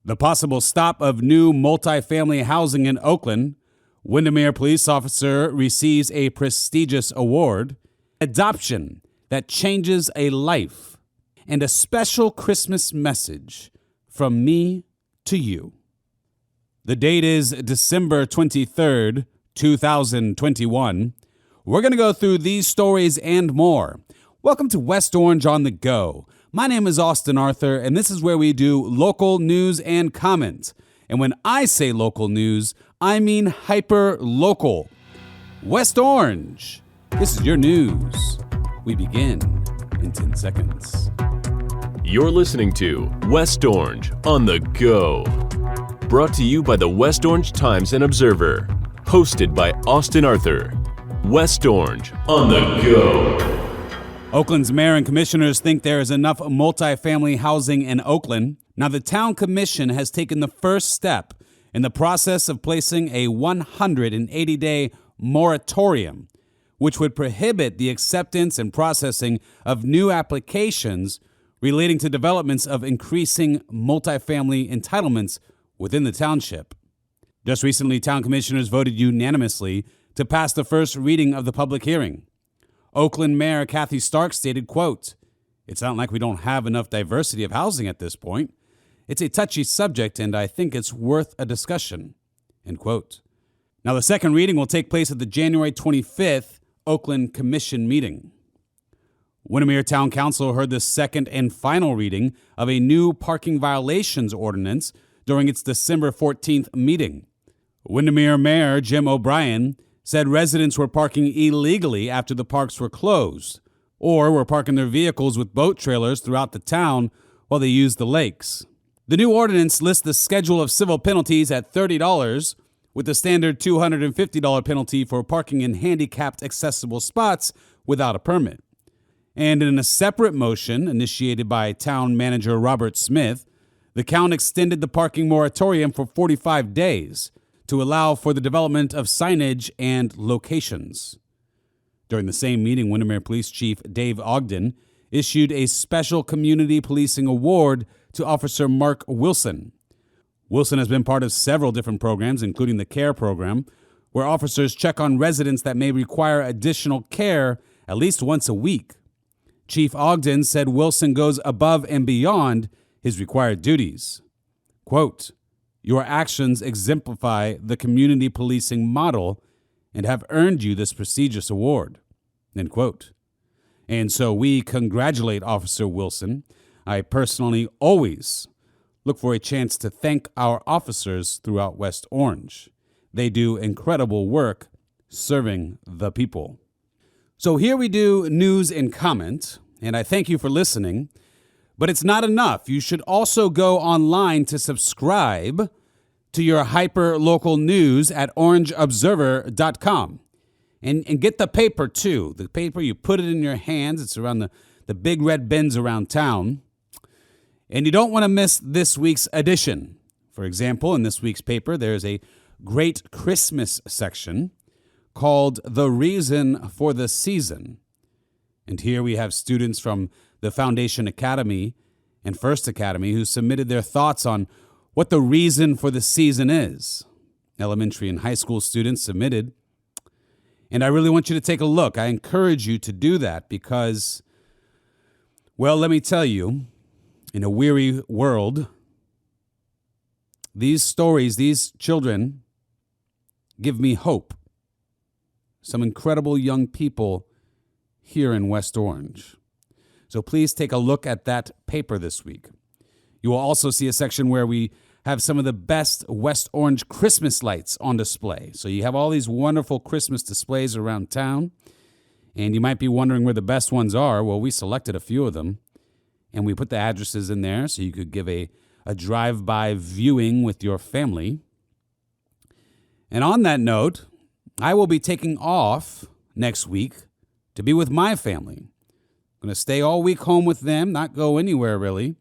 The possible stop of new multifamily housing in Oakland. Windermere police officer receives a prestigious award. Adoption that changes a life. And a special Christmas message from me to you. The date is December 23rd, 2021. We're going to go through these stories and more. Welcome to West Orange on the Go. My name is Austin Arthur, and this is where we do local news and comment. And when I say local news, I mean hyper-local. West Orange, this is your news. We begin in 10 seconds. You're listening to West Orange on the Go. Brought to you by the West Orange Times and Observer. Hosted by Austin Arthur. West Orange on the Go. Oakland's mayor and commissioners think there is enough multifamily housing in Oakland. Now, the town commission has taken the first step in the process of placing a 180-day moratorium, which would prohibit the acceptance and processing of new applications relating to developments of increasing multifamily entitlements within the township. Just recently, town commissioners voted unanimously to pass the first reading of the public hearing. Oakland Mayor Kathy Stark stated, quote, "It's not like we don't have enough diversity of housing at this point. It's a touchy subject, and I think it's worth a discussion," end quote. Now, the second reading will take place at the January 25th Oakland Commission meeting. Windermere Town Council heard the second and final reading of a new parking violations ordinance during its December 14th meeting. Windermere Mayor Jim O'Brien said residents were parking illegally after the parks were closed, or were parking their vehicles with boat trailers throughout the town while they used the lakes. The new ordinance lists the schedule of civil penalties at $30, with the standard $250 penalty for parking in handicapped accessible spots without a permit. And in a separate motion initiated by town manager Robert Smith, the count extended the parking moratorium for 45 days to allow for the development of signage and locations. During the same meeting, Windermere Police Chief Dave Ogden issued a special community policing award to Officer Mark Wilson. Wilson has been part of several different programs, including the CARE program, where officers check on residents that may require additional care at least once a week. Chief Ogden said Wilson goes above and beyond his required duties. Quote, "Your actions exemplify the community policing model and have earned you this prestigious award," end quote. And so we congratulate Officer Wilson. I personally always look for a chance to thank our officers throughout West Orange. They do incredible work serving the people. So here we do news and comment, and I thank you for listening. But it's not enough. You should also go online to subscribe to your hyper-local news at orangeobserver.com. And get the paper, too. The paper, you put it in your hands. It's around the big red bins around town. And you don't want to miss this week's edition. For example, in this week's paper, there's a great Christmas section called The Reason for the Season. And here we have students from the Foundation Academy and First Academy who submitted their thoughts on what the reason for the season is. Elementary and high school students submitted. And I really want you to take a look. I encourage you to do that because, well, let me tell you, in a weary world, these stories, these children give me hope. Some incredible young people here in West Orange. So please take a look at that paper this week. You will also see a section where we have some of the best West Orange Christmas lights on display. So you have all these wonderful Christmas displays around town, and you might be wondering where the best ones are. Well, we selected a few of them, and we put the addresses in there so you could give a drive-by viewing with your family. And on that note, I will be taking off next week to be with my family. I'm going to stay all week home with them, not go anywhere really,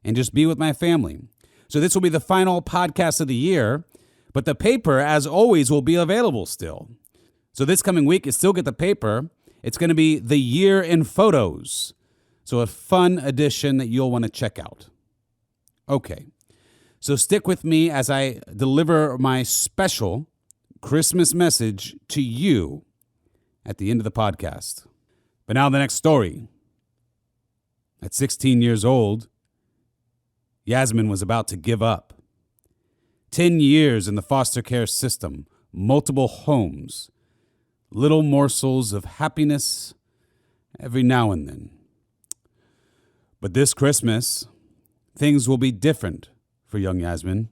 and just be with my family. So this will be the final podcast of the year, but the paper, as always, will be available still. So this coming week, you still get the paper. It's going to be The Year in Photos. So a fun edition that you'll want to check out. Okay. So stick with me as I deliver my special Christmas message to you at the end of the podcast. But now the next story. At 16 years old, Yasmin was about to give up. 10 years in the foster care system, multiple homes, little morsels of happiness every now and then. But this Christmas, things will be different for young Yasmin.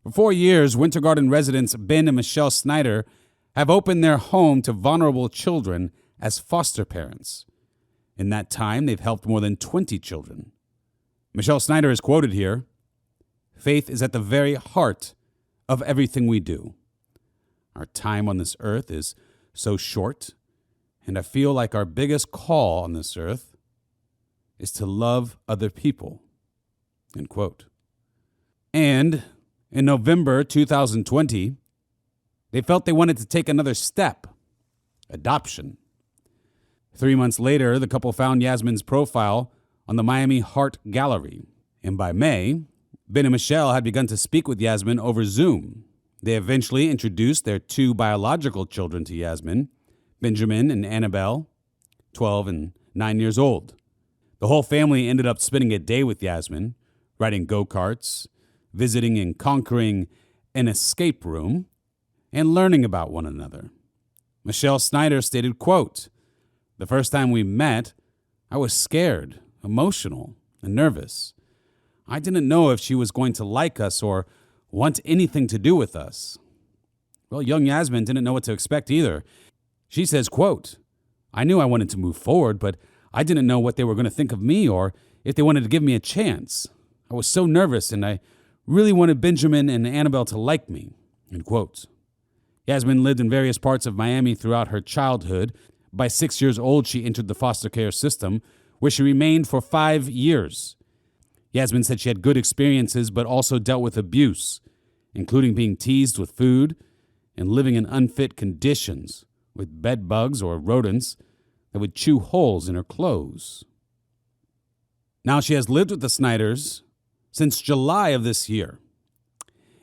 For 4 years, Winter Garden residents Ben and Michelle Snyder have opened their home to vulnerable children as foster parents. In that time, they've helped more than 20 children. Michelle Snyder is quoted here, "Faith is at the very heart of everything we do. Our time on this earth is so short, and I feel like our biggest call on this earth is to love other people." End quote. And in November 2020, they felt they wanted to take another step, adoption. 3 months later, the couple found Yasmin's profile on the Miami Heart Gallery. And by May, Ben and Michelle had begun to speak with Yasmin over Zoom. They eventually introduced their 2 biological children to Yasmin, Benjamin and Annabelle, 12 and 9 years old. The whole family ended up spending a day with Yasmin, riding go-karts, visiting and conquering an escape room, and learning about one another. Michelle Snyder stated, quote, "The first time we met, I was scared, emotional, and nervous. I didn't know if she was going to like us or want anything to do with us." Well, young Yasmin didn't know what to expect either. She says, quote, "I knew I wanted to move forward, but I didn't know what they were going to think of me or if they wanted to give me a chance. I was so nervous and I really wanted Benjamin and Annabelle to like me." End quote. Yasmin lived in various parts of Miami throughout her childhood. By 6 years old, she entered the foster care system, where she remained for 5 years. Yasmin said she had good experiences, but also dealt with abuse, including being teased with food and living in unfit conditions with bed bugs or rodents that would chew holes in her clothes. Now she has lived with the Snyders since July of this year,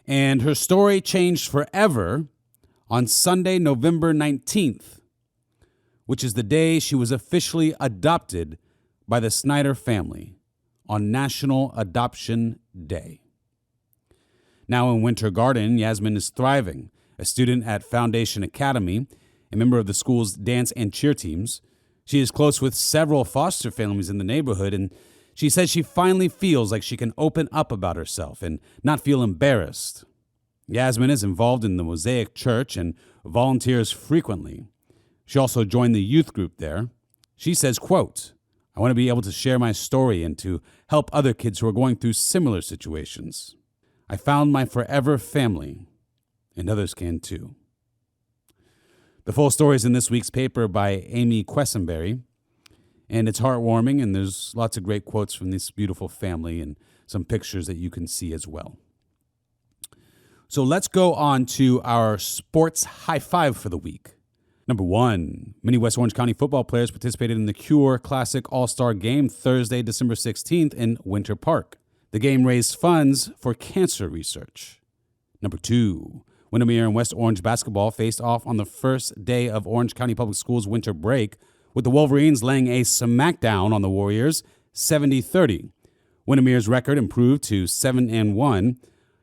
and her story changed forever on Sunday, November 19th, which is the day she was officially adopted by the Snyder family on National Adoption Day. Now in Winter Garden, Yasmin is thriving, a student at Foundation Academy, a member of the school's dance and cheer teams. She is close with several foster families in the neighborhood, and she says she finally feels like she can open up about herself and not feel embarrassed. Yasmin is involved in the Mosaic Church and volunteers frequently. She also joined the youth group there. She says, quote, "I want to be able to share my story and to help other kids who are going through similar situations. I found my forever family, and others can too." The full story is in this week's paper by Amy Quessenberry, and it's heartwarming, and there's lots of great quotes from this beautiful family and some pictures that you can see as well. So let's go on to our sports high five for the week. Number 1, many West Orange County football players participated in the Cure Classic All-Star Game Thursday, December 16th in Winter Park. The game raised funds for cancer research. Number 2, Windermere and West Orange basketball faced off on the first day of Orange County Public Schools winter break, with the Wolverines laying a smackdown on the Warriors, 70-30. Windermere's record improved to 7-1.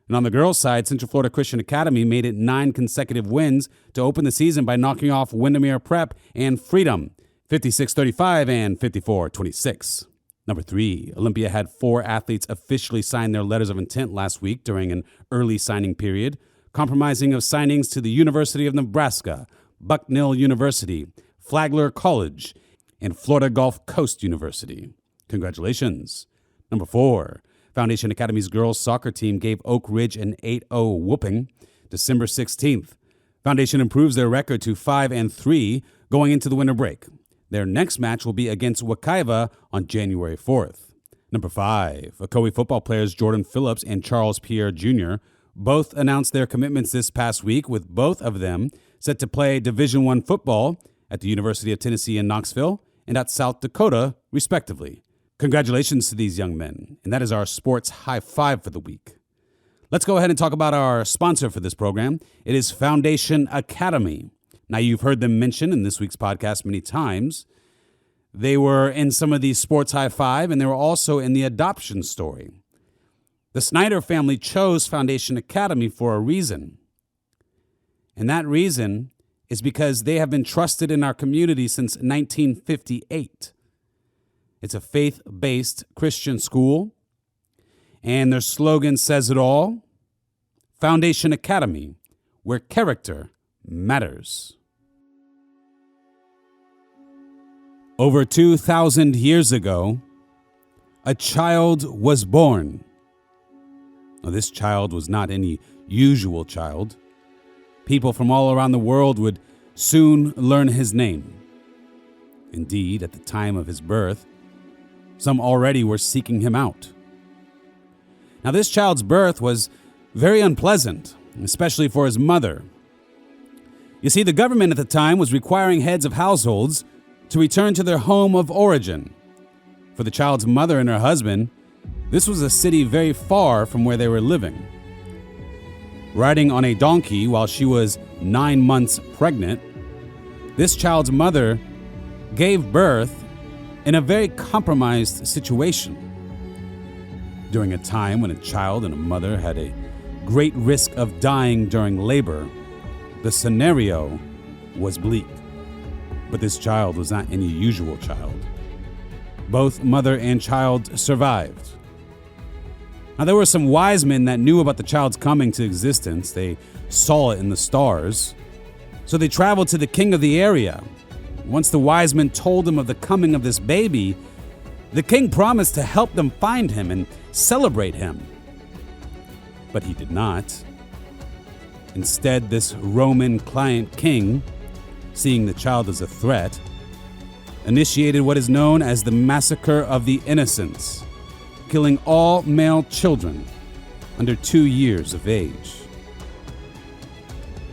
And on the girls' side, Central Florida Christian Academy made it 9 consecutive wins to open the season by knocking off Windermere Prep and Freedom, 56-35 and 54-26. Number 3, Olympia had 4 athletes officially sign their letters of intent last week during an early signing period, comprising of signings to the University of Nebraska, Bucknell University, Flagler College, and Florida Gulf Coast University. Congratulations. Number 4, Foundation Academy's girls soccer team gave Oak Ridge an 8-0 whooping December 16th. Foundation improves their record to 5-3 going into the winter break. Their next match will be against Wekiva on January 4th. Number 5, Ocoee football players Jordan Phillips and Charles Pierre Jr. both announced their commitments this past week, with both of them set to play Division I football at the University of Tennessee in Knoxville and at South Dakota, respectively. Congratulations to these young men, and that is our sports high five for the week. Let's go ahead and talk about our sponsor for this program. It is Foundation Academy. Now, you've heard them mentioned in this week's podcast many times. They were in some of these sports high five, and they were also in the adoption story. The Snyder family chose Foundation Academy for a reason. And that reason is because they have been trusted in our community since 1958. It's a faith-based Christian school, and their slogan says it all: Foundation Academy, where character matters. Over 2,000 years ago, a child was born. Now, this child was not any usual child. People from all around the world would soon learn his name. Indeed, at the time of his birth, some already were seeking him out. Now, this child's birth was very unpleasant, especially for his mother. You see, the government at the time was requiring heads of households to return to their home of origin. For the child's mother and her husband, this was a city very far from where they were living. Riding on a donkey while she was 9 months pregnant, this child's mother gave birth in a very compromised situation. During a time when a child and a mother had a great risk of dying during labor, the scenario was bleak. But this child was not any usual child. Both mother and child survived. Now, there were some wise men that knew about the child's coming to existence. They saw it in the stars. So they traveled to the king of the area. Once the wise men told him of the coming of this baby, the king promised to help them find him and celebrate him. But he did not. Instead, this Roman client king, seeing the child as a threat, initiated what is known as the Massacre of the Innocents, killing all male children under 2 years of age.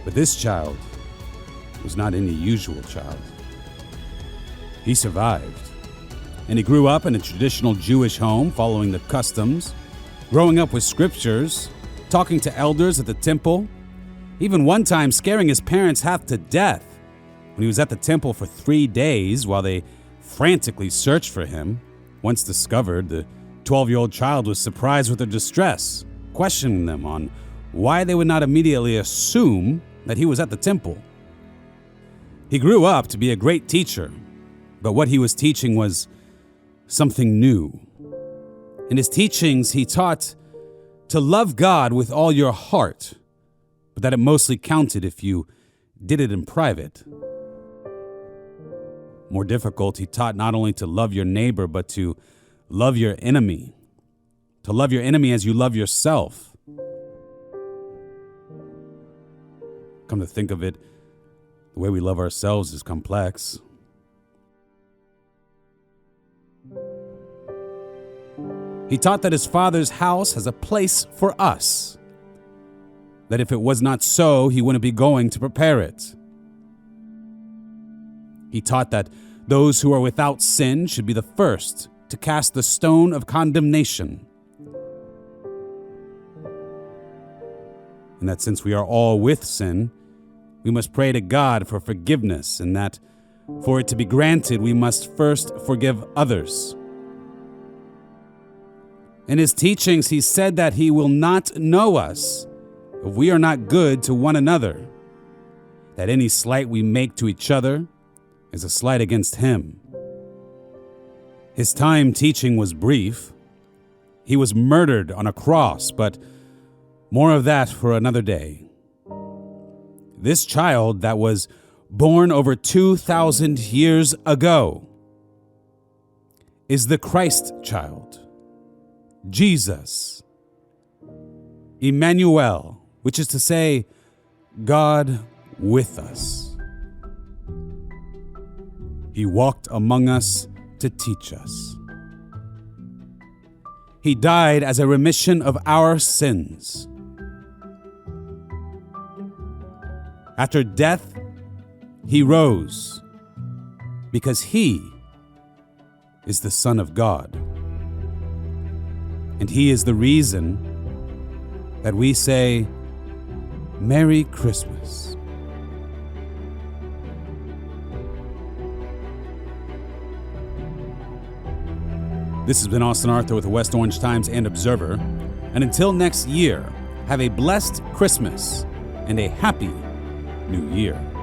But this child was not any usual child. He survived, and he grew up in a traditional Jewish home following the customs, growing up with scriptures, talking to elders at the temple, even one time scaring his parents half to death when he was at the temple for 3 days while they frantically searched for him. Once discovered, the 12-year-old child was surprised with their distress, questioning them on why they would not immediately assume that he was at the temple. He grew up to be a great teacher, but what he was teaching was something new. In his teachings, he taught to love God with all your heart, but that it mostly counted if you did it in private. More difficult, he taught not only to love your neighbor, but to love your enemy. To love your enemy as you love yourself. Come to think of it, the way we love ourselves is complex. He taught that his Father's house has a place for us. That if it was not so, he wouldn't be going to prepare it. He taught that those who are without sin should be the first to cast the stone of condemnation. And that since we are all with sin, we must pray to God for forgiveness, and that for it to be granted, we must first forgive others. In his teachings, he said that he will not know us if we are not good to one another, that any slight we make to each other is a slight against him. His time teaching was brief. He was murdered on a cross, but more of that for another day. This child that was born over 2,000 years ago is the Christ child, Jesus, Emmanuel, which is to say, God with us. He walked among us to teach us. He died as a remission of our sins. After death, he rose because he is the Son of God. And he is the reason that we say Merry Christmas. This has been Austin Arthur with the West Orange Times and Observer. And until next year, have a blessed Christmas and a happy New Year.